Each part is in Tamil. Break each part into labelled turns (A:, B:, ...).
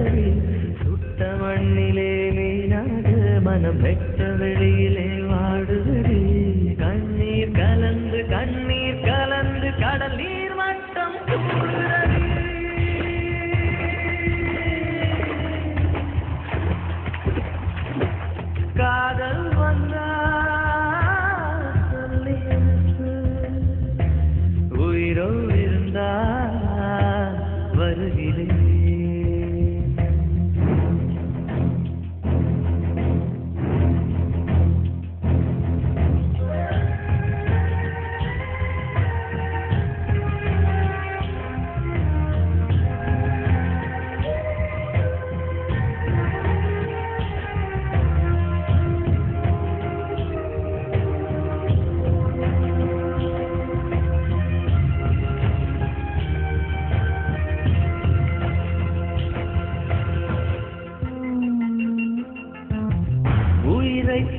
A: வாடுதடி சுட்ட மண்ணிலே மீனாக மனம் வெட்ட வெளியிலே வாடுதடி கண்ணீர் கலந்து கடல் நீர் மட்டம் கூடுதடி காதல் வந்தா சொல்லி உயிரோ இருந்தா வருகிறேன்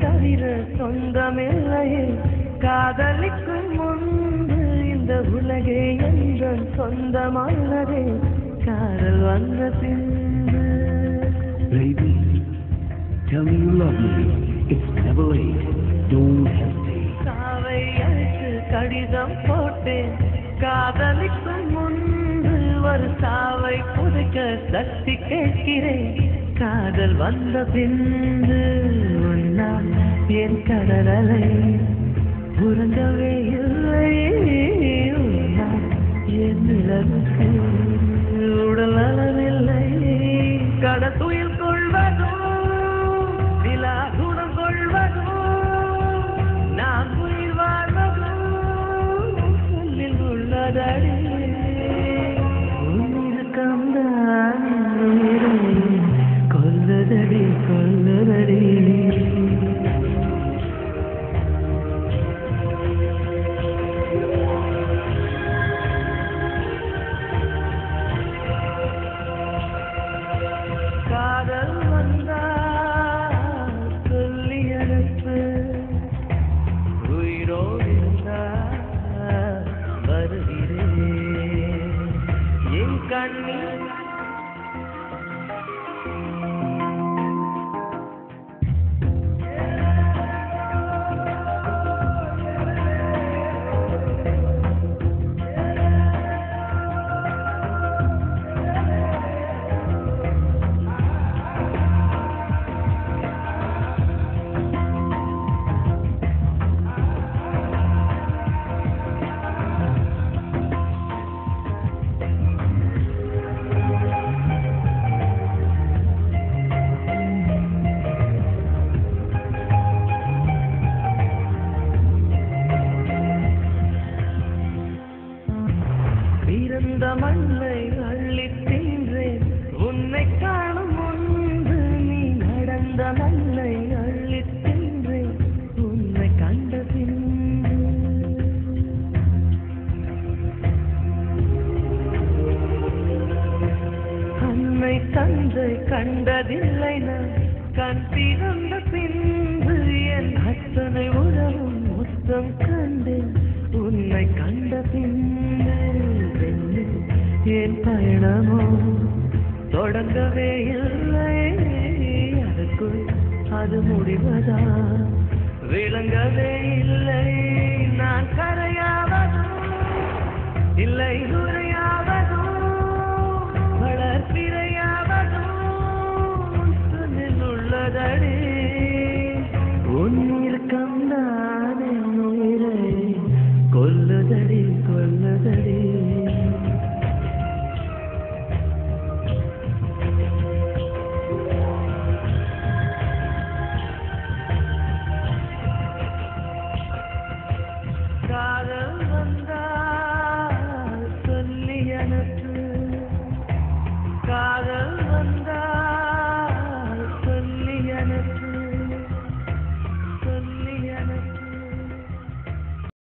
A: தவிர சொந்தமில்லையே காதலிக்கும் முன்பு இந்த உலகே என்ற சொந்தமானதே காதல் வந்த பின்பு
B: Baby, tell me you love me. It's never late. Don't hesitate.
A: சாவை அழைத்து கடிதம் போட்டேன் காதலிக்கும் முன்பு ஒரு சாவை புதைக்க சக்தி கேட்கிறேன் காதல் வந்த பின்பு உன்னால் என் கடலலை உறங்கவே இல்லை உன்னால் என் நிலவுக்கு உடல் அளவில்லை கடத்துயில் கொள்வதோ நிலா குணம் கொள்வதோ நான் உயிர் வாழ்வதோ சொல்லில் உள்ளதடி உன்னிருக்கம்தான் உயிரை கொல்லுதடி கொல்லுதடி காதல் வந்தா சொல்லி அனுப்பு உயிரோடு இருந்தா வருகிறேன் என் கண்ணீர் பிறந்த மண்ணை அள்ளித் தின்றேன் உன்னை காணும் முன்பு நீ நடந்த மண்ணை அள்ளித் தின்றேன் உன்னை கண்ட பின்பு அன்னை தந்தை கண்டதில்லை நான் கண் திறந்த பின்பு என் அத்தனை உறவும் மொத்தம் கண்டேன் உன்னை கண்ட பின்பு என் பயணமோ தொடங்கவே இல்லை அதுக்குள் அது முடிவதா விளங்கவே இல்லை நான் கரையாவதோ இல்லை